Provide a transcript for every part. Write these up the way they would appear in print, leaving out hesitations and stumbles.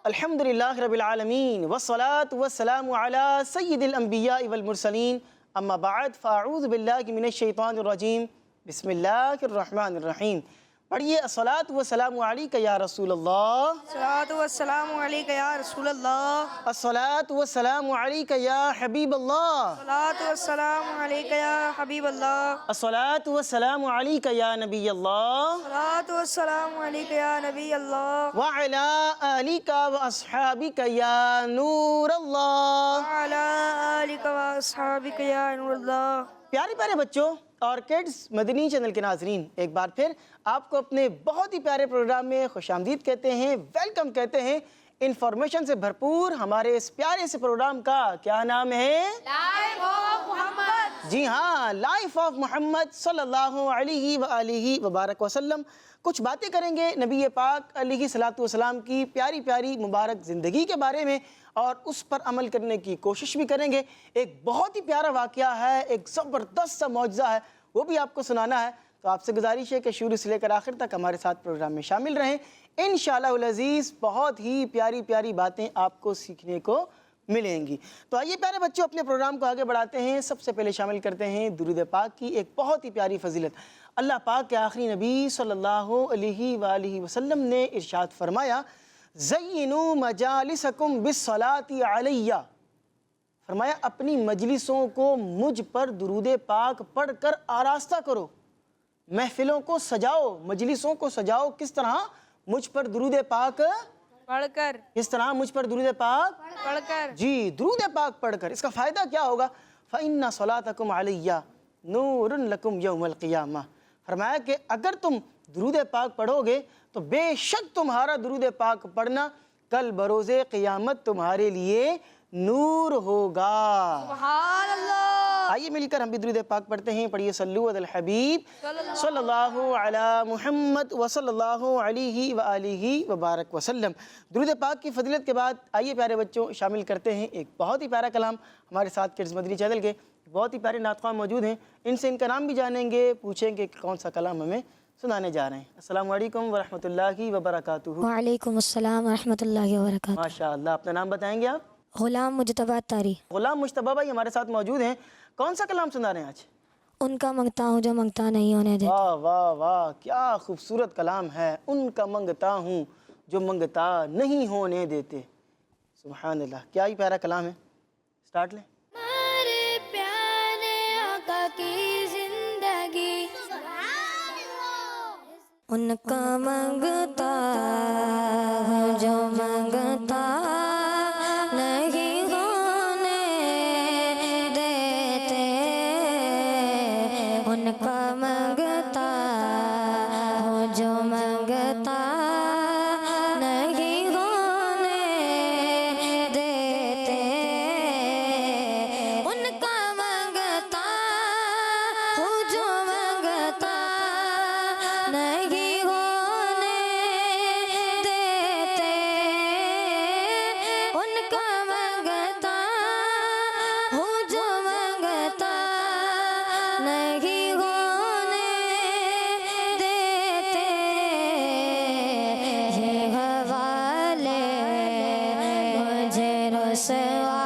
الحمدللہ رب العالمین والصلاة والسلام علی سید الانبیاء والمرسلین اما بعد فاعوذ باللہ من الشیطان الرجیم بسم اللہ الرحمن الرحیم۔ پڑھیے الصلاة والسلام علیکہ یا رسول اللہ، الصلاۃ والسلام علیکہ یا رسول اللہ، الصلاة والسلام علیکہ یا حبیب اللہ، الصلاۃ والسلام علیکہ یا حبیب اللہ، الصلاة والسلام علیکہ یا نبی اللہ، الصلاۃ والسلام علیکہ یا نبی اللہ، وعلی آلک واصحابک یا نور اللہ۔ وعلی آلک واصحابک یا نور اللہ۔ پیارے پیارے بچوں اور کڈز مدنی چینل کے ناظرین، ایک بار پھر آپ کو اپنے بہت ہی پیارے پروگرام میں خوش آمدید کہتے ہیں، ویلکم کہتے ہیں۔ انفارمیشن سے بھرپور ہمارے اس پیارے سے پروگرام کا کیا نام ہے؟ لائف آف محمد۔ جی ہاں، لائف آف محمد صلی اللہ علیہ وآلہ وبارک وسلم۔ کچھ باتیں کریں گے نبی پاک علیہ الصلوۃ والسلام کی پیاری پیاری مبارک زندگی کے بارے میں، اور اس پر عمل کرنے کی کوشش بھی کریں گے۔ ایک بہت ہی پیارا واقعہ ہے، ایک زبردست سا معجزہ ہے، وہ بھی آپ کو سنانا ہے۔ تو آپ سے گزارش ہے کہ شروع سے لے کر آخر تک ہمارے ساتھ پروگرام میں شامل رہیں۔ انشاءاللہ العزیز بہت ہی پیاری پیاری باتیں آپ کو سیکھنے کو ملیں گی۔ تو آئیے پیارے بچوں، اپنے پروگرام کو آگے بڑھاتے ہیں۔ سب سے پہلے شامل کرتے ہیں درود پاک کی ایک بہت ہی پیاری فضیلت۔ اللہ پاک کے آخری نبی صلی اللہ علیہ وآلہ وسلم نے ارشاد فرمایا، زینوا مجالسکم بالصلاۃ علیہ۔ فرمایا اپنی مجلسوں کو مجھ پر درود پاک پڑھ کر آراستہ کرو، محفلوں کو سجاؤ، مجلسوں کو سجاؤ۔ کس طرح؟ مجھ پر درود پاک پڑھ کر۔ کس طرح؟ مجھ پر درود پاک پڑھ کر۔ جی، درود پاک پڑھ کر۔ اس کا فائدہ کیا ہوگا؟ فَإِنَّ صَلَاتَكُمْ عَلَيَّ نُورٌ لَكُمْ يَوْمَ الْقِيَامَةِ۔ فرمایا کہ اگر تم درود پاک پڑھو گے تو بے شک تمہارا درود پاک پڑھنا کل بروز قیامت تمہارے لیے نور ہوگا۔ سبحان اللہ۔ آئیے مل کر ہم بھی درود پاک پڑھتے ہیں۔ پڑھیے صلو علی الحبیب صلی اللہ علی محمد وصلی اللہ علیہ وآلہ وبارک وسلم۔ درود پاک کی فضیلت کے بعد آئیے پیارے بچوں شامل کرتے ہیں ایک بہت ہی پیارا کلام۔ ہمارے ساتھ کڈز مدنی چینل کے بہت ہی پیارے نعت خواہ موجود ہیں، ان سے ان کا نام بھی جانیں گے، پوچھیں گے کہ کون سا کلام ہمیں سنانے جا رہے ہیں۔ السلام علیکم ورحمۃ اللہ وبرکاتہ۔ وعلیکم السلام ورحمۃ اللہ وبرکاتہ۔ ماشاء اللہ، اپنا نام بتائیں گے آپ؟ غلام مجتبیٰ طاری۔ غلام مجتبیٰ بھائی ہمارے ساتھ موجود ہیں۔ کون سا کلام سنا رہے ہیں آج؟ ان کا منگتا ہوں جو منگتا نہیں ہونے دیتے۔ واہ واہ واہ، کیا خوبصورت کلام ہے۔ ان کا منگتا ہوں جو منگتا نہیں ہونے دیتے۔ سبحان اللہ، کیا ہی پیارا کلام ہے۔ سٹارٹ لیں۔ ہمارے پیارے آقا کی زندگی، ان کا منگتا ہوں جو منگتا نہیں ہونے دیتے، ان کا منگتا ہوں جو منگتا نہیں ہونے دیتے، ان کا منگتا ہوں جو منگتا نہیں ہونے دیتے، ان کا منگتا ہوں جو منگتا نہیں ہونے دیتے، یہ حوالے مجھے رسوا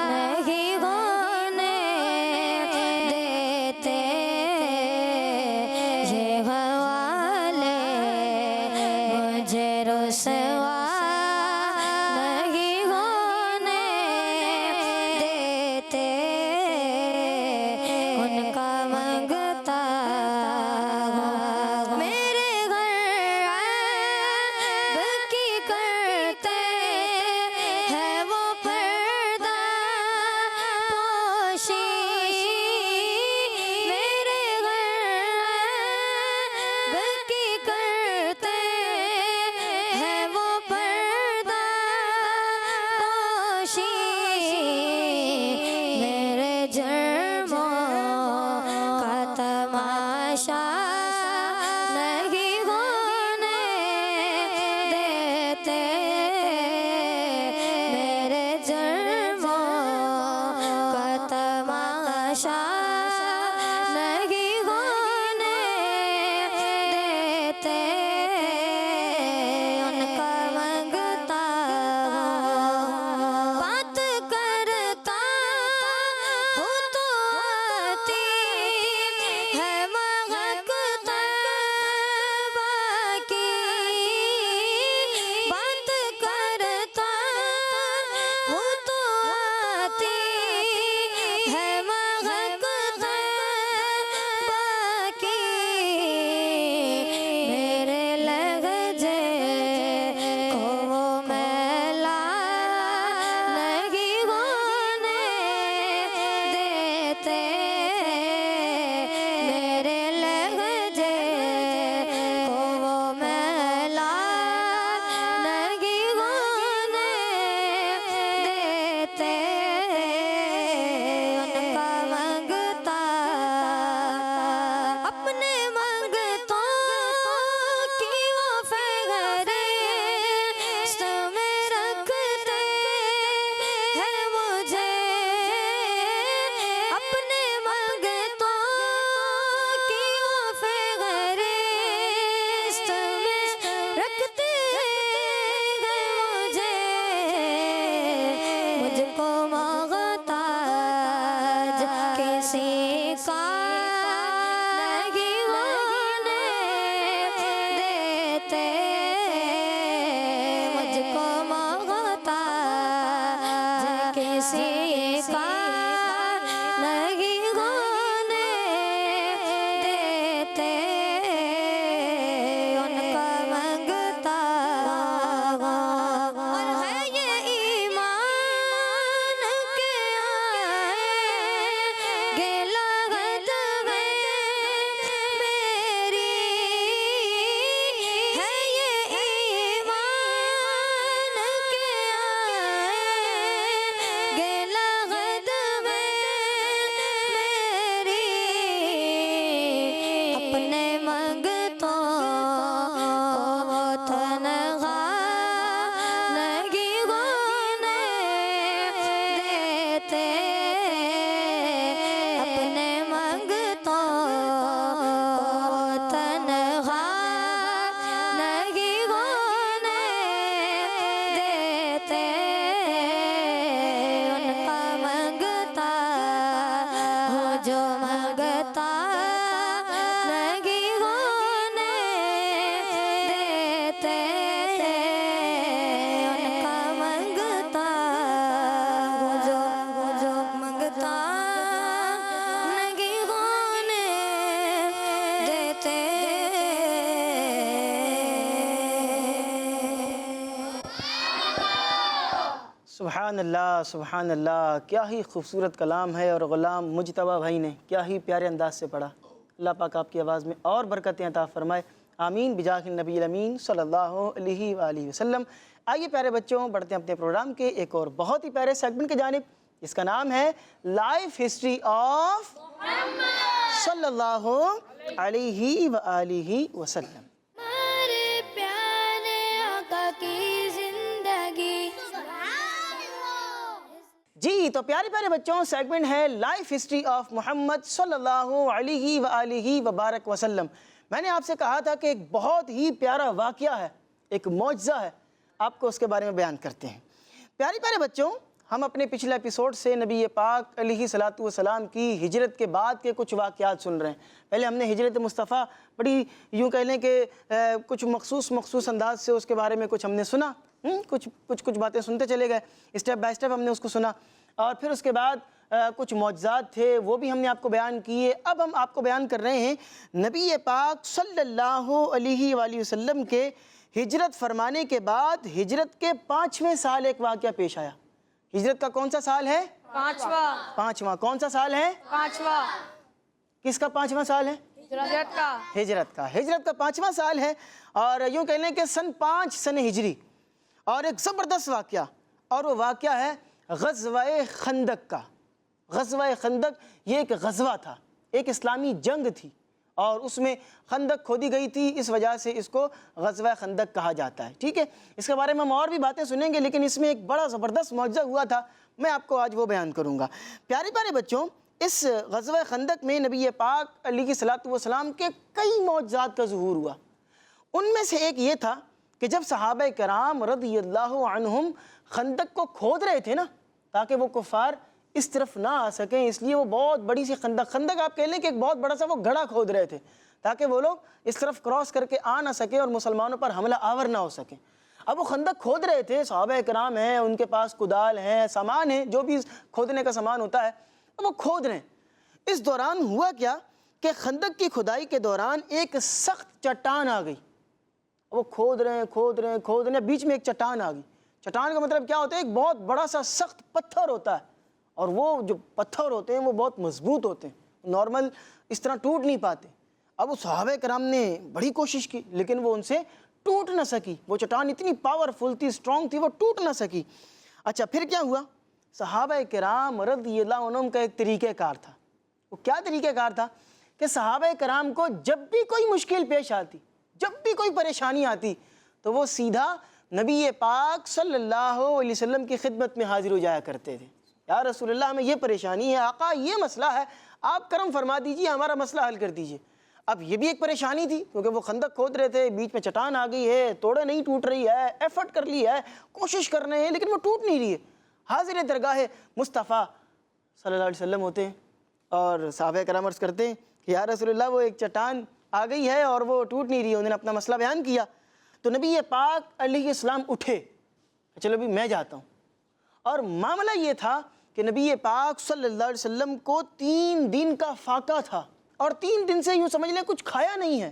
نہیں ہونے دیتے، یہ حوالے مجھے رسوا نہیں ہونے دیتے، ان کا منگتا ہوں۔ میرے گھر عیب کی کرتے ہے وہ پردہ پوشی، میرے گھر عیب کی کرتے ہے وہ پردہ پوشی، میرے جرموں کا تماشا نہیں ہونے دیتے، میرے جرموں کا تماشا نہیں ہونے سبحان اللہ، کیا ہی خوبصورت کلام ہے، اور غلام مجتبیٰ بھائی نے کیا ہی پیارے انداز سے پڑھا۔ اللہ پاک آپ کی آواز میں اور برکتیں عطا فرمائے، آمین بجاہ النبی الامین صلی اللہ علیہ وآلہ وسلم۔ آئیے پیارے بچوں، بڑھتے ہیں اپنے پروگرام کے ایک اور بہت ہی پیارے سیگمنٹ کی جانب، جس کا نام ہے لائف ہسٹری آف صلی اللہ علیہ وآلہ وسلم۔ ہمارے پیارے آقا کی زندگی۔ جی تو پیارے پیارے بچوں، سیگمنٹ ہے لائف ہسٹری آف محمد صلی اللہ علیہ وآلہ وبارک وسلم۔ میں نے آپ سے کہا تھا کہ ایک بہت ہی پیارا واقعہ ہے، ایک معجزہ ہے، آپ کو اس کے بارے میں بیان کرتے ہیں۔ پیارے پیارے بچوں، ہم اپنے پچھلے ایپیسوڈ سے نبی پاک علیہ الصلوۃ والسلام کی ہجرت کے بعد کے کچھ واقعات سن رہے ہیں۔ پہلے ہم نے ہجرت مصطفیٰ بڑی یوں کہہ لیں کہ کچھ مخصوص انداز سے اس کے بارے میں کچھ ہم نے سنا، کچھ باتیں سنتے چلے گئے، اسٹیپ بائی اسٹیپ ہم نے اس کو سنا، اور پھر اس کے بعد کچھ معجزات تھے وہ بھی ہم نے آپ کو بیان کیے۔ اب ہم آپ کو بیان کر رہے ہیں نبی پاک صلی اللہ علیہ وآلہ وسلم کے ہجرت فرمانے کے بعد ہجرت کے 5ویں سال ایک واقعہ پیش آیا۔ ہجرت کا کون سا سال ہے؟ پانچواں۔ کون سا سال ہے؟ کس کا 5واں سال ہے؟ ہجرت کا 5واں سال ہے، اور یوں کہہ لیں کہ سن 5 سن ہجری، اور ایک زبردست واقعہ، اور وہ واقعہ ہے غزوہ خندق کا۔ غزوہ خندق یہ ایک غزوہ تھا، ایک اسلامی جنگ تھی، اور اس میں خندق کھودی گئی تھی، اس وجہ سے اس کو غزوہ خندق کہا جاتا ہے۔ ٹھیک ہے، اس کے بارے میں ہم اور بھی باتیں سنیں گے، لیکن اس میں ایک بڑا زبردست معجزہ ہوا تھا، میں آپ کو آج وہ بیان کروں گا۔ پیارے پیارے بچوں، اس غزوہ خندق میں نبی پاک علیہ الصلوۃ والسلام کے کئی معجزات کا ظہور ہوا۔ ان میں سے ایک یہ تھا کہ جب صحابہ کرام رضی اللہ عنہم خندق کو کھود رہے تھے نا، تاکہ وہ کفار اس طرف نہ آ سکیں، اس لیے وہ بہت بڑی سی خندق آپ کہہ لیں کہ ایک بہت بڑا سا وہ گڑھا کھود رہے تھے، تاکہ وہ لوگ اس طرف کراس کر کے آ نہ سکیں اور مسلمانوں پر حملہ آور نہ ہو سکیں۔ اب وہ خندق کھود رہے تھے، صحابہ کرام ہیں، ان کے پاس کدال ہیں، سامان ہے، جو بھی کھودنے کا سامان ہوتا ہے وہ کھود رہے ہیں۔ اس دوران ہوا کیا کہ خندق کی کھدائی کے دوران ایک سخت چٹان آ گئی۔ وہ کھود رہے ہیں، بیچ میں ایک چٹان آ گئی۔ چٹان کا مطلب کیا ہوتا ہے؟ ایک بہت بڑا سا سخت پتھر ہوتا ہے، اور وہ جو پتھر ہوتے ہیں وہ بہت مضبوط ہوتے ہیں، نارمل اس طرح ٹوٹ نہیں پاتے۔ اب وہ صحابہ کرام نے بڑی کوشش کی، لیکن وہ ان سے ٹوٹ نہ سکی، وہ چٹان اتنی پاورفل تھی، اسٹرانگ تھی، وہ ٹوٹ نہ سکی۔ اچھا پھر کیا ہوا؟ صحابہ کرام رضی اللہ عنہم کا ایک طریقہ کار تھا۔ وہ کیا طریقہ کار تھا کہ صحابہ کرام کو جب بھی کوئی مشکل پیش آتی، جب بھی کوئی پریشانی آتی، تو وہ سیدھا نبی پاک صلی اللہ علیہ وسلم کی خدمت میں حاضر ہو جایا کرتے تھے۔ یا رسول اللہ، ہمیں یہ پریشانی ہے، آقا یہ مسئلہ ہے، آپ کرم فرما دیجئے، ہمارا مسئلہ حل کر دیجئے۔ اب یہ بھی ایک پریشانی تھی، کیونکہ وہ خندق کھود رہے تھے، بیچ میں چٹان آ گئی ہے، توڑے نہیں ٹوٹ رہی ہے، ایفرٹ کر لی ہے، کوشش کر رہے ہیں، لیکن وہ ٹوٹ نہیں رہی ہے۔ حاضر درگاہ مصطفیٰ صلی اللہ علیہ وسلم ہوتے ہیں، اور صحابہ کرام عرض کرتے ہیں کہ یا رسول اللہ، وہ ایک چٹان آ گئی ہے اور وہ ٹوٹ نہیں رہی ہے۔ انہوں نے اپنا مسئلہ بیان کیا، تو نبی پاک علیہ السلام اٹھے، چلو بھی میں جاتا ہوں۔ اور معاملہ یہ تھا کہ نبی پاک صلی اللہ علیہ وسلم کو 3 دن کا فاقہ تھا، اور 3 دن سے یوں سمجھ لیں کچھ کھایا نہیں ہے،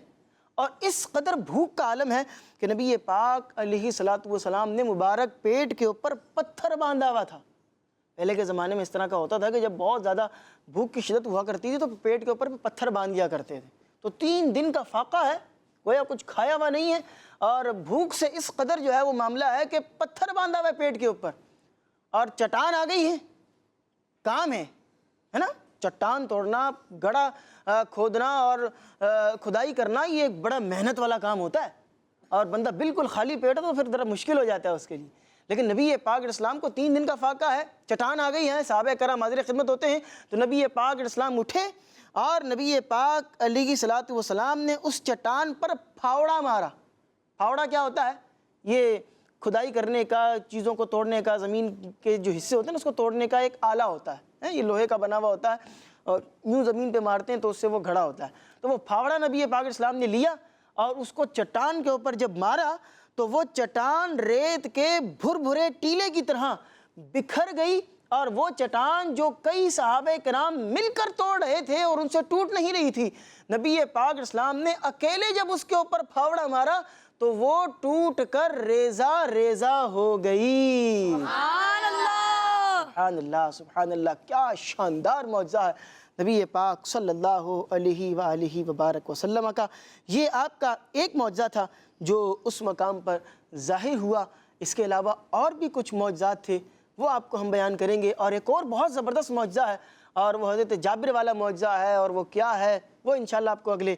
اور اس قدر بھوک کا عالم ہے کہ نبی پاک علیہ الصلوۃ والسلام نے مبارک پیٹ کے اوپر پتھر باندھا ہوا تھا۔ پہلے کے زمانے میں اس طرح کا ہوتا تھا کہ جب بہت زیادہ بھوک کی شدت ہوا کرتی تھی تو پیٹ کے اوپر پتھر باندھ دیا کرتے تھے۔ تو 3 دن کا فاقہ ہے، گویا کچھ کھایا ہوا نہیں ہے، اور بھوک سے اس قدر جو ہے وہ معاملہ ہے کہ پتھر باندھا ہوا ہے پیٹ کے اوپر، اور چٹان آ گئی ہے، کام ہے نا، چٹان توڑنا، گڑھا کھودنا اور کھدائی کرنا، یہ ایک بڑا محنت والا کام ہوتا ہے، اور بندہ بالکل خالی پیٹ ہے تو پھر ذرا مشکل ہو جاتا ہے اس کے لیے۔ لیکن نبی پاک علیہ السلام کو 3 دن کا فاقہ ہے، چٹان آ گئی ہے، صحابہ کرام حاضر خدمت ہوتے ہیں، تو نبی پاک علیہ السلام اٹھے، اور نبی پاک علیہ الصلوۃ والسلام نے اس چٹان پر پھاوڑا مارا۔ پھاوڑا کیا ہوتا ہے؟ یہ کھدائی کرنے کا، چیزوں کو توڑنے کا، زمین کے جو حصے ہوتے ہیں اس کو توڑنے کا ایک آلہ ہوتا ہے، یہ لوہے کا بنا ہوا ہوتا ہے، اور یوں زمین پہ مارتے ہیں تو اس سے وہ گھڑا ہوتا ہے۔ تو وہ پھاوڑا نبی پاک علیہ السلام نے لیا، اور اس کو چٹان کے اوپر جب مارا تو وہ چٹان ریت کے بھرے ٹیلے کی طرح بکھر گئی، اور وہ چٹان جو کئی صحابہ کرام مل کر توڑ رہے تھے اور ان سے ٹوٹ نہیں رہی تھی، نبی پاک علیہ السلام نے اکیلے جب اس کے اوپر پھاوڑا مارا تو وہ ٹوٹ کر ریزہ ریزہ ہو گئی۔ سبحان اللہ سبحان اللہ، کیا شاندار معجزہ ہے نبی پاک صلی اللہ علیہ وآلہ وبارک وسلم کا۔ یہ آپ کا ایک معجزہ تھا جو اس مقام پر ظاہر ہوا۔ اس کے علاوہ اور بھی کچھ معجزات تھے، وہ آپ کو ہم بیان کریں گے۔ اور ایک اور بہت زبردست معجزہ ہے، اور وہ حضرت جابر والا معجزہ ہے، اور وہ کیا ہے وہ انشاءاللہ آپ کو اگلے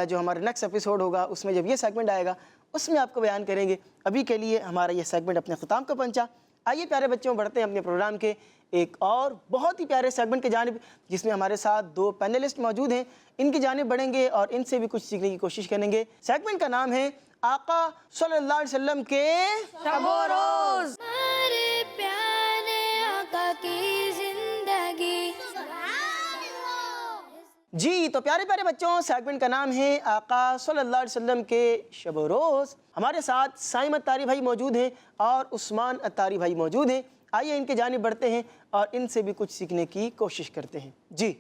جو ہمارا نیکسٹ ایپیسوڈ ہوگا اس میں جب یہ سیگمنٹ آئے گا اس میں آپ کو بیان کریں گے۔ ابھی کے لیے ہمارا یہ سیگمنٹ اپنے اختتام کو پہنچا۔ آئیے پیارے بچوں بڑھتے ہیں اپنے پروگرام کے ایک اور بہت ہی پیارے سیگمنٹ کی جانب، جس میں ہمارے ساتھ دو پینلسٹ موجود ہیں۔ ان کی جانب بڑھیں گے اور ان سے بھی کچھ سیکھنے کی کوشش کریں گے۔ سیگمنٹ کا نام ہے آقا صلی اللہ علیہ وسلم کے شب و روز۔ ہمارے پیارے آقا کی زندگی۔ جی تو پیارے پیارے بچوں، سیگمنٹ کا نام ہے آقا صلی اللہ علیہ وسلم کے شب و روز۔ ہمارے ساتھ سائم اتاری بھائی موجود ہیں اور عثمان اتاری بھائی موجود ہیں۔ آئیے ان کی جانب بڑھتے ہیں اور ان سے بھی کچھ سیکھنے کی کوشش کرتے ہیں۔ جی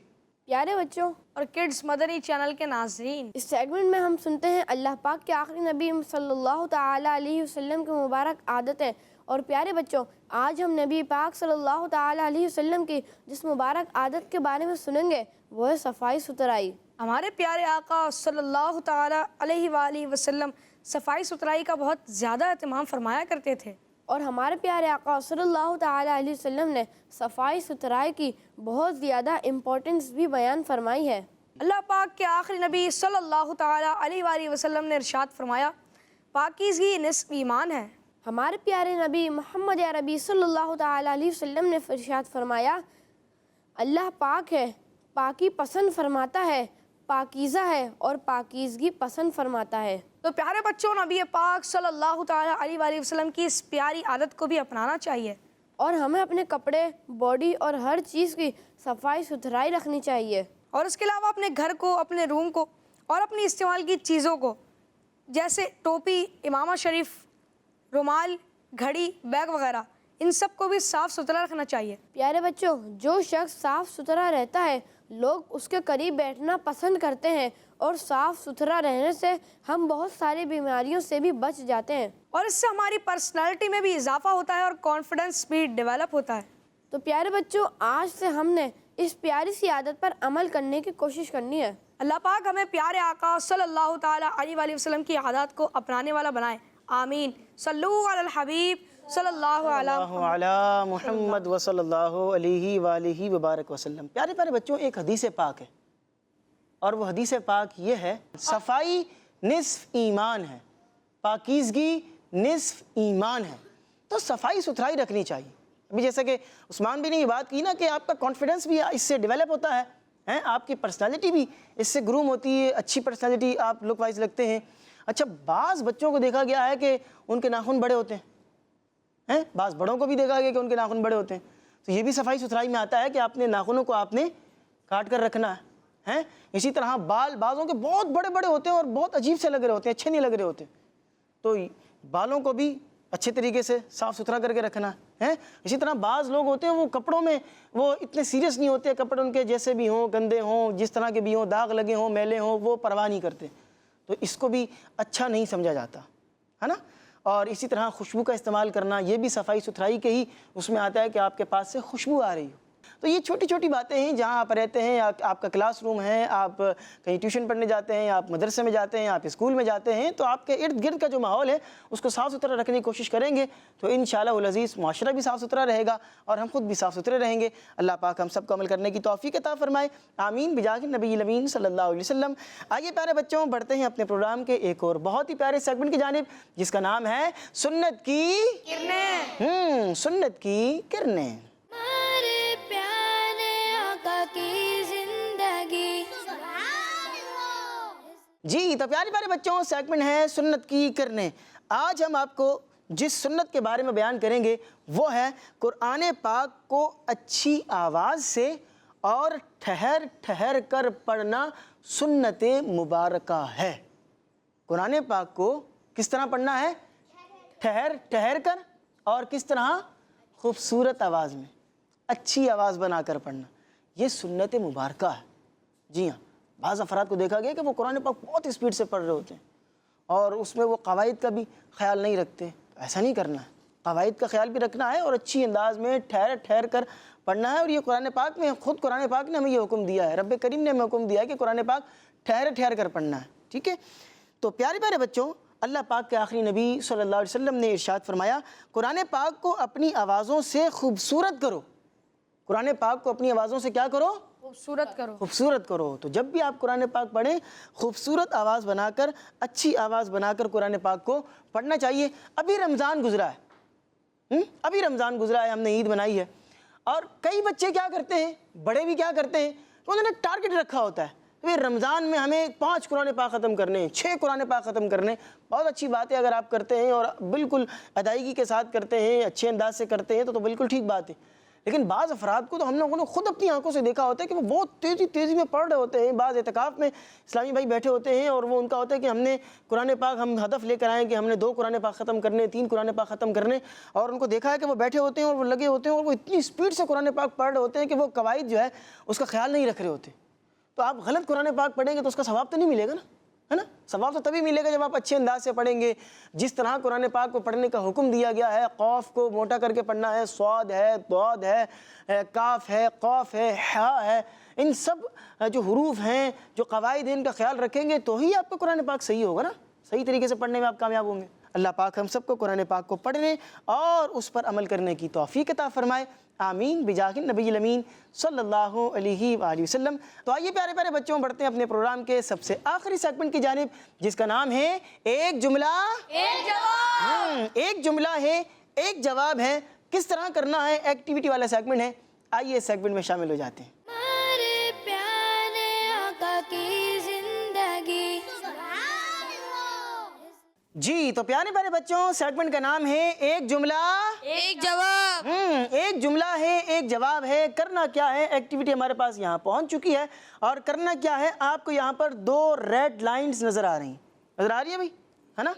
پیارے بچوں، اور کڈز مدنی چینل کے ناظرین، اس سیگمنٹ میں ہم سنتے ہیں اللہ پاک کے آخری نبی صلی اللہ تعالیٰ علیہ وسلم کی مبارک عادتیں۔ اور پیارے بچوں، آج ہم نبی پاک صلی اللہ تعالیٰ علیہ وسلم کی جس مبارک عادت کے بارے میں سنیں گے وہ ہے صفائی ستھرائی۔ ہمارے پیارے آقا صلی اللہ تعالیٰ علیہ وآلہ وسلم صفائی ستھرائی کا بہت زیادہ اہتمام فرمایا کرتے تھے۔ اور ہمارے پیارے آقا صلی اللہ تعالیٰ علیہ وسلم نے صفائی ستھرائی کی بہت زیادہ امپورٹنس بھی بیان فرمائی ہے۔ اللہ پاک کے آخری نبی صلی اللہ تعالیٰ علیہ وآلہ وسلم نے ارشاد فرمایا، پاکیزگی نصف ایمان ہے۔ ہمارے پیارے نبی محمد عربی صلی اللہ تعالیٰ علیہ وسلم نے ارشاد فرمایا، اللہ پاک ہے، پاکی پسند فرماتا ہے، پاکیزہ ہے اور پاکیزگی پسند فرماتا ہے۔ تو پیارے بچوں، نبی پاک صلی اللہ تعالیٰ علیہ وآلہ وسلم کی اس پیاری عادت کو بھی اپنانا چاہیے، اور ہمیں اپنے کپڑے، باڈی اور ہر چیز کی صفائی ستھرائی رکھنی چاہیے۔ اور اس کے علاوہ اپنے گھر کو، اپنے روم کو اور اپنی استعمال کی چیزوں کو جیسے ٹوپی، امامہ شریف، رومال، گھڑی، بیگ وغیرہ، ان سب کو بھی صاف ستھرا رکھنا چاہیے۔ پیارے بچوں، جو شخص صاف ستھرا رہتا ہے لوگ اس کے قریب بیٹھنا پسند کرتے ہیں، اور صاف ستھرا رہنے سے ہم بہت ساری بیماریوں سے بھی بچ جاتے ہیں، اور اس سے ہماری پرسنالٹی میں بھی اضافہ ہوتا ہے اور کانفیڈنس بھی ڈیولپ ہوتا ہے۔ تو پیارے بچوں، آج سے ہم نے اس پیاری سی عادت پر عمل کرنے کی کوشش کرنی ہے۔ اللہ پاک ہمیں پیارے آقا صلی اللہ تعالیٰ علیہ وآلہ وسلم کی عادات کو اپنانے والا بنائے، آمین۔ صلو علی الحبیب صلی اللہ علیہ علی محمد و صلی اللہ علیہ وآلہ وبارک وسلم۔ پیارے پیارے بچوں، ایک حدیث پاک ہے، اور وہ حدیث پاک یہ ہے، صفائی نصف ایمان ہے، پاکیزگی نصف ایمان ہے۔ تو صفائی ستھرائی رکھنی چاہیے۔ ابھی جیسا کہ عثمان بھی نے یہ بات کی نا کہ آپ کا کانفیڈنس بھی اس سے ڈیولپ ہوتا ہے، آپ کی پرسنالٹی بھی اس سے گروم ہوتی ہے، اچھی پرسنالٹی آپ لک وائز لگتے ہیں۔ اچھا، بعض بچوں کو دیکھا گیا ہے کہ ان کے ناخن بڑے ہوتے ہیں، بعض بڑوں کو بھی دیکھا گیا کہ ان کے ناخن بڑے ہوتے ہیں۔ تو یہ بھی صفائی ستھرائی میں آتا ہے کہ اپنے ناخنوں کو آپ نے کاٹ کر رکھنا ہے۔ اسی طرح بال بعضوں کے بہت بڑے بڑے ہوتے ہیں اور بہت عجیب سے لگ رہے ہوتے ہیں، اچھے نہیں لگ رہے ہوتے، تو بالوں کو بھی اچھے طریقے سے صاف ستھرا کر کے رکھنا ہے۔ اسی طرح بعض لوگ ہوتے ہیں وہ کپڑوں میں وہ اتنے سیریس نہیں ہوتے، کپڑے ان کے جیسے بھی ہوں، گندے ہوں، جس طرح کے بھی ہوں، داغ لگے ہوں، میلے ہوں، وہ پرواہ نہیں کرتے، تو اس کو بھی اچھا نہیں سمجھا جاتا ہے نا۔ اور اسی طرح خوشبو کا استعمال کرنا، یہ بھی صفائی ستھرائی کے ہی اس میں آتا ہے کہ آپ کے پاس سے خوشبو آ رہی ہو۔ تو یہ چھوٹی چھوٹی باتیں ہیں، جہاں آپ رہتے ہیں، آپ کا کلاس روم ہے، آپ کہیں ٹیوشن پڑھنے جاتے ہیں، آپ مدرسے میں جاتے ہیں، آپ اسکول میں جاتے ہیں، تو آپ کے ارد گرد کا جو ماحول ہے اس کو صاف ستھرا رکھنے کی کوشش کریں گے تو انشاءاللہ العزیز معاشرہ بھی صاف ستھرا رہے گا اور ہم خود بھی صاف ستھرے رہیں گے۔ اللہ پاک ہم سب کو عمل کرنے کی توفیق عطا فرمائے، آمین بجاہ نبی الامین صلی اللہ علیہ وسلم۔ آئیے پیارے بچوں، بڑھتے ہیں اپنے پروگرام کے ایک اور بہت ہی پیارے سیگمنٹ کی جانب، جس کا نام ہے سنت کی کرنیں۔ سنت کی کرنیں۔ ہمارے پیارے آقا کی زندگی۔ جی تو پیارے پیارے بچوں، سیگمنٹ ہے سنت کی کرنیں۔ آج ہم آپ کو جس سنت کے بارے میں بیان کریں گے وہ ہے قرآن پاک کو اچھی آواز سے اور ٹھہر ٹھہر کر پڑھنا سنت مبارکہ ہے۔ قرآن پاک کو کس طرح پڑھنا ہے؟ ٹھہر ٹھہر کر، اور کس طرح؟ خوبصورت آواز میں، اچھی آواز بنا کر پڑھنا، یہ سنت مبارکہ ہے۔ جی ہاں، بعض افراد کو دیکھا گیا کہ وہ قرآن پاک بہت اسپیڈ سے پڑھ رہے ہوتے ہیں، اور اس میں وہ قواعد کا بھی خیال نہیں رکھتے. ایسا نہیں کرنا ہے, قواعد کا خیال بھی رکھنا ہے اور اچھی انداز میں ٹھہر کر پڑھنا ہے. اور یہ قرآن پاک میں خود قرآن پاک نے ہمیں یہ حکم دیا ہے, رب کریم نے ہمیں حکم دیا ہے کہ قرآن پاک ٹھہر کر پڑھنا ہے. ٹھیک ہے, تو پیارے پیارے بچوں, اللہ پاک کے آخری نبی صلی اللہ علیہ وسلم نے ارشاد فرمایا قرآن پاک کو اپنی آوازوں سے خوبصورت کرو. قرآن پاک کو اپنی آوازوں سے کیا کرو؟ خوبصورت کرو. تو جب بھی آپ قرآن پاک پڑھیں خوبصورت آواز بنا کر, اچھی آواز بنا کر قرآن پاک کو پڑھنا چاہیے. ابھی رمضان گزرا ہے, ہم نے عید منائی ہے, اور کئی بچے کیا کرتے ہیں, بڑے بھی کیا کرتے ہیں, انہوں نے ٹارگٹ رکھا ہوتا ہے کہ رمضان میں ہمیں 5 قرآن پاک ختم کرنے ہیں, 6 قرآن پاک ختم کرنے. بہت اچھی بات ہے اگر آپ کرتے ہیں اور بالکل ادائیگی کے ساتھ کرتے ہیں, اچھے انداز سے کرتے ہیں تو بالکل ٹھیک بات ہے. لیکن بعض افراد کو تو ہم لوگوں نے خود اپنی آنکھوں سے دیکھا ہوتا ہے کہ وہ بہت تیزی میں پڑھ رہے ہوتے ہیں. بعض اعتکاف میں اسلامی بھائی بیٹھے ہوتے ہیں اور وہ ان کا ہوتا ہے کہ ہم نے قرآن پاک, ہم ہدف لے کر آئیں کہ ہم نے 2 قرآن پاک ختم کرنے, 3 قرآن پاک ختم کرنے, اور ان کو دیکھا ہے کہ وہ بیٹھے ہوتے ہیں اور وہ لگے ہوتے ہیں اور وہ اتنی اسپیڈ سے قرآن پاک پڑھ رہے ہوتے ہیں کہ وہ قواعد جو ہے اس کا خیال نہیں رکھ رہے ہوتے. تو آپ غلط قرآن پاک پڑھیں گے تو اس کا ثواب تو نہیں ملے گا نا, ہے نا. ثواب تو تبھی ملے گا جب آپ اچھے انداز سے پڑھیں گے. جس طرح قرآن پاک کو پڑھنے کا حکم دیا گیا ہے, قاف کو موٹا کر کے پڑھنا ہے, صاد ہے, ضاد ہے, کاف ہے, قاف ہے, حاء ہے, ان سب جو حروف ہیں, جو قواعد ہیں, ان کا خیال رکھیں گے تو ہی آپ کا قرآن پاک صحیح ہوگا نا. صحیح طریقے سے پڑھنے میں آپ کامیاب ہوں گے. اللہ پاک ہم سب کو قرآن پاک کو پڑھنے اور اس پر عمل کرنے کی توفیق عطا فرمائے. آمین بجاہ النبی الامین صلی اللہ علیہ وآلہ وسلم. تو آئیے پیارے پیارے بچوں, بڑھتے ہیں اپنے پروگرام کے سب سے آخری سیگمنٹ کی جانب, جس کا نام ہے ایک جملہ ایک جواب. ایک جملہ ہے ایک جواب ہے. کس طرح کرنا ہے, ایکٹیویٹی والا سیگمنٹ ہے. آئیے اس سیگمنٹ میں شامل ہو جاتے ہیں. ہمارے پیارے آقا کی زندگی. جی تو پیارے پیارے بچوں, سیگمنٹ کا نام ہے ایک جملہ ایک جواب. ایک جملہ ہے ایک جواب ہے. کرنا کیا ہے, ایکٹیویٹی ہمارے پاس یہاں پہنچ چکی ہے, اور کرنا کیا ہے, آپ کو یہاں پر 2 ریڈ لائنز نظر آ رہی ہیں. نظر آ رہی ہے بھائی, ہے نا.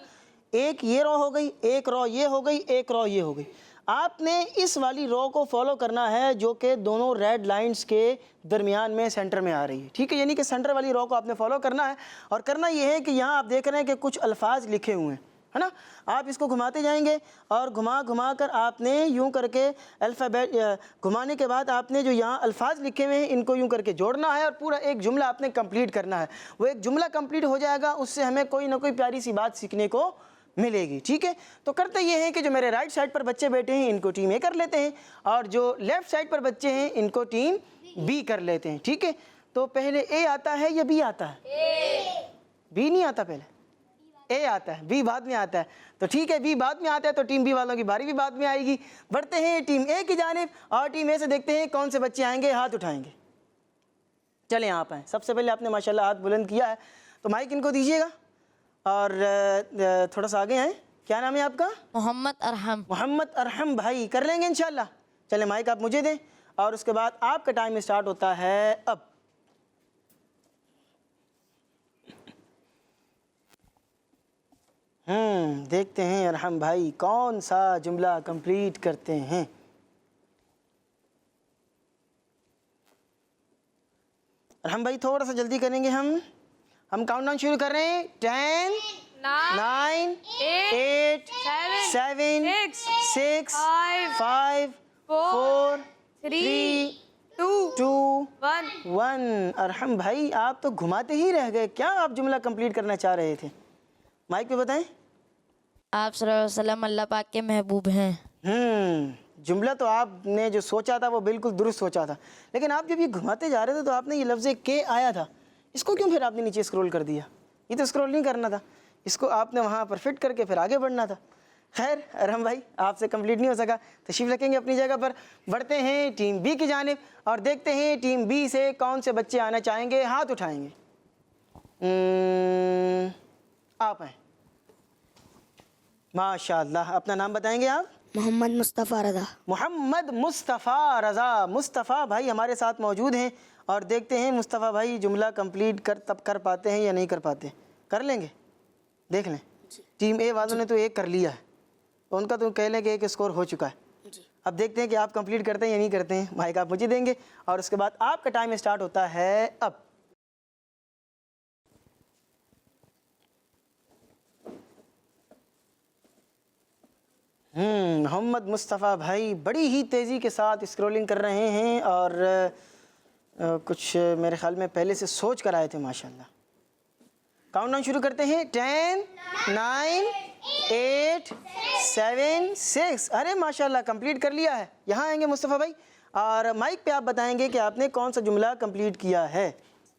ایک یہ رو ہو گئی, ایک رو یہ ہو گئی, ایک رو یہ ہو گئی. آپ نے اس والی رو کو فالو کرنا ہے جو کہ دونوں ریڈ لائنز کے درمیان میں سینٹر میں آ رہی ہے. ٹھیک ہے, یعنی کہ سینٹر والی رو کو آپ نے فالو کرنا ہے. اور کرنا یہ ہے کہ یہاں آپ دیکھ رہے ہیں کہ کچھ الفاظ لکھے ہوئے ہیں, ہے نا. آپ اس کو گھماتے جائیں گے اور گھما کر آپ نے یوں کر کے الفابیٹ گھمانے کے بعد آپ نے جو یہاں الفاظ لکھے ہوئے ہیں ان کو یوں کر کے جوڑنا ہے اور پورا ایک جملہ آپ نے کمپلیٹ کرنا ہے. وہ ایک جملہ کمپلیٹ ہو جائے گا, اس سے ہمیں کوئی نہ کوئی پیاری سی بات سیکھنے کو ملے گی. ٹھیک ہے, تو کرتے یہ ہیں کہ جو میرے رائٹ سائڈ پر بچے بیٹھے ہیں ان کو ٹیم اے کر لیتے ہیں, اور جو لیفٹ سائڈ پر بچے ہیں ان کو ٹیم بی کر لیتے ہیں. ٹھیک ہے, تو پہلے اے آتا ہے یا بی آتا ہے؟ بی نہیں آتا, پہلے اے آتا ہے, بی بعد میں آتا ہے. تو ٹھیک ہے, بی بعد میں آتا ہے تو ٹیم بی والوں کی باری بھی بعد میں آئے گی. بڑھتے ہیں ٹیم اے کی جانب, اور ٹیم اے سے دیکھتے ہیں کون سے بچے آئیں گے, ہاتھ اٹھائیں گے. چلیں آپ آئیں. سب سے پہلے آپ نے ماشاءاللہ ہاتھ بلند کیا ہے, تو مائک ان کو دیجیے گا اور تھوڑا سا آگے آئیں. کیا نام ہے آپ کا؟ محمد ارحم. محمد ارحم بھائی, کر لیں گے انشاءاللہ. چلیں مائک آپ مجھے دیں, اور اس کے بعد آپ کا ٹائم اسٹارٹ ہوتا ہے اب. دیکھتے ہیں ارحم بھائی کون سا جملہ کمپلیٹ کرتے ہیں. ارحم بھائی تھوڑا سا جلدی کریں گے. ہم کاؤنٹ ڈاؤن شروع کر رہے ہیں. 10 9 8 7 6 5 4 3 2 1. ارحم بھائی آپ تو گھماتے ہی رہ گئے, کیا آپ جملہ کمپلیٹ کرنا چاہ رہے تھے؟ مائک پہ بتائیں. آپ صلی اللہ علیہ وسلم اللہ پاک کے محبوب ہیں. جملہ تو آپ نے جو سوچا تھا وہ بالکل درست سوچا تھا, لیکن آپ جب یہ گھماتے جا رہے تھے تو آپ نے یہ لفظ کے آیا تھا, اس کو کیوں پھر آپ نے نیچے اسکرول کر دیا؟ یہ تو اسکرول نہیں کرنا تھا, اس کو آپ نے وہاں پر فٹ کر کے پھر آگے بڑھنا تھا. خیر ارحم بھائی آپ سے کمپلیٹ نہیں ہو سکا, تشریف رکھیں گے اپنی جگہ پر. بڑھتے ہیں ٹیم بی کی جانب اور دیکھتے ہیں ٹیم بی سے کون سے بچے آنا چاہیں گے, ہاتھ اٹھائیں گے. آپ ہیں. ماشاءاللہ, اپنا نام بتائیں گے آپ؟ محمد مصطفیٰ رضا. محمد مصطفیٰ رضا. مصطفیٰ بھائی ہمارے ساتھ موجود ہیں, اور دیکھتے ہیں مصطفیٰ بھائی جملہ کمپلیٹ کر پاتے ہیں یا نہیں کر پاتے. کر لیں گے, دیکھ لیں. ٹیم اے والوں نے تو ایک کر لیا ہے, تو ان کا تو کہہ لیں کہ ایک اسکور ہو چکا ہے. اب دیکھتے ہیں کہ آپ کمپلیٹ کرتے ہیں یا نہیں کرتے ہیں. مائک آپ مجھے دیں گے, اور اس کے بعد آپ کا ٹائم اسٹارٹ ہوتا ہے اب. محمد مصطفیٰ بھائی بڑی ہی تیزی کے ساتھ اسکرولنگ کر رہے ہیں اور کچھ میرے خیال میں پہلے سے سوچ کر آئے تھے ماشاءاللہ. کاؤنٹ ڈاؤن شروع کرتے ہیں. 10 9 8 7 6. ارے ماشاءاللہ کمپلیٹ کر لیا ہے. یہاں آئیں گے مصطفیٰ بھائی اور مائک پہ آپ بتائیں گے کہ آپ نے کون سا جملہ کمپلیٹ کیا ہے.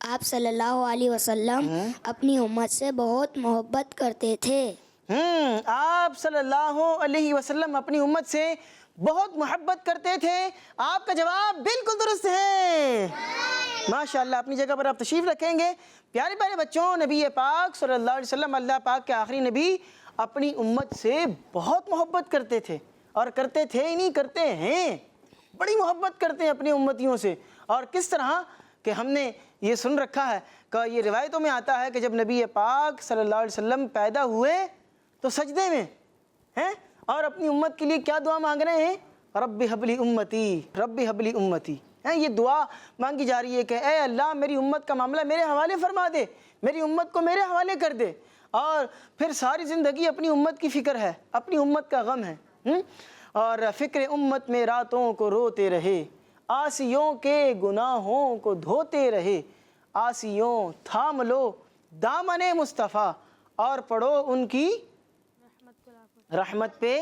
آپ صلی اللہ علیہ وسلم اپنی امت سے بہت محبت کرتے تھے. آپ صلی اللہ علیہ وسلم اپنی امت سے بہت محبت کرتے تھے. آپ کا جواب بالکل درست ہے. ماشاءاللہ اپنی جگہ پر آپ تشریف رکھیں گے. پیارے پیارے بچوں، نبی پاک صلی اللہ علیہ وسلم اللہ پاک کے آخری نبی اپنی امت سے بہت محبت کرتے تھے اور کرتے تھے ہی نہیں کرتے ہیں. بڑی محبت کرتے ہیں اپنی امتیوں سے. اور کس طرح کہ ہم نے یہ سن رکھا ہے کہ یہ روایتوں میں آتا ہے کہ جب نبی پاک صلی اللہ علیہ وسلم پیدا ہوئے تو سجدے میں ہیں اور اپنی امت کے لیے کیا دعا مانگ رہے ہیں؟ رب حب لی امتی، رب حب لی امتی. یہ دعا مانگی جا رہی ہے کہ اے اللہ میری امت کا معاملہ میرے حوالے فرما دے، میری امت کو میرے حوالے کر دے. اور پھر ساری زندگی اپنی امت کی فکر ہے، اپنی امت کا غم ہے. اور فکر امت میں راتوں کو روتے رہے، آسیوں کے گناہوں کو دھوتے رہے. آسیوں تھام لو دامن مصطفیٰ اور پڑھو ان کی رحمت پہ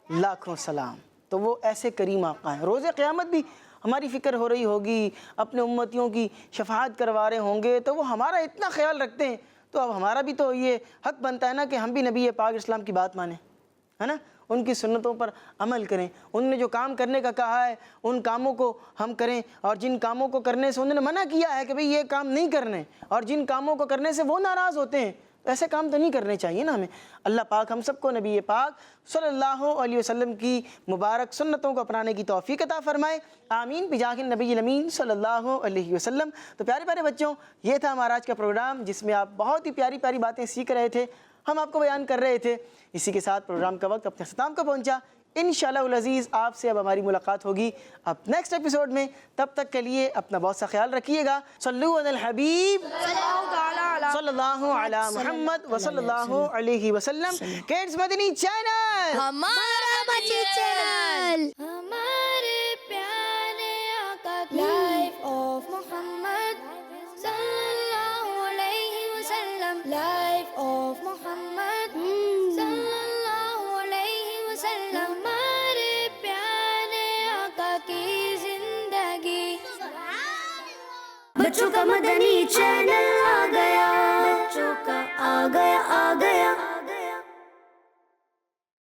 لاکھوں سلام. تو وہ ایسے کریم آقا ہیں. روز قیامت بھی ہماری فکر ہو رہی ہوگی، اپنے امتیوں کی شفاعت کروا رہے ہوں گے تو وہ ہمارا اتنا خیال رکھتے ہیں. تو اب ہمارا بھی تو یہ حق بنتا ہے نا کہ ہم بھی نبی پاک اسلام کی بات مانیں، ہے نا، ان کی سنتوں پر عمل کریں. انہوں نے جو کام کرنے کا کہا ہے ان کاموں کو ہم کریں، اور جن کاموں کو کرنے سے انہوں نے منع کیا ہے کہ بھئی یہ کام نہیں کرنے، اور جن کاموں کو کرنے سے وہ ناراض ہوتے ہیں، ایسے کام تو نہیں کرنے چاہیے نا ہمیں. اللہ پاک ہم سب کو نبی پاک صلی اللہ علیہ وسلم کی مبارک سنتوں کو اپنانے کی توفیق عطا فرمائے. آمین بجاہ النبی الامین صلی اللہ علیہ وسلم. تو پیارے پیارے بچوں، یہ تھا ہمارا آج کا پروگرام جس میں آپ بہت ہی پیاری پیاری باتیں سیکھ رہے تھے، ہم آپ کو بیان کر رہے تھے. اسی کے ساتھ پروگرام کا وقت اپنے اختتام کو پہنچا. انشاءاللہ العزیز آپ سے اب ہماری ملاقات ہوگی اب نیکسٹ ایپیسوڈ میں. تب تک کے لیے اپنا بہت سا خیال رکھیے گا. صلو علی الحبیب صلی اللہ علی محمد وصلی اللہ علیہ وسلم. کڈز مدنی چینل ہمارا بچی چینل. ہمارے پیارے آقا کی لائف آف محمد صلی اللہ علیہ وسلم، لائف آف محمد صلی اللہ علیہ وسلم. ہمارے پیارے آقا کی زندگی. بچوں کا مدنی چینل آ گیا، بچوں کا آ گیا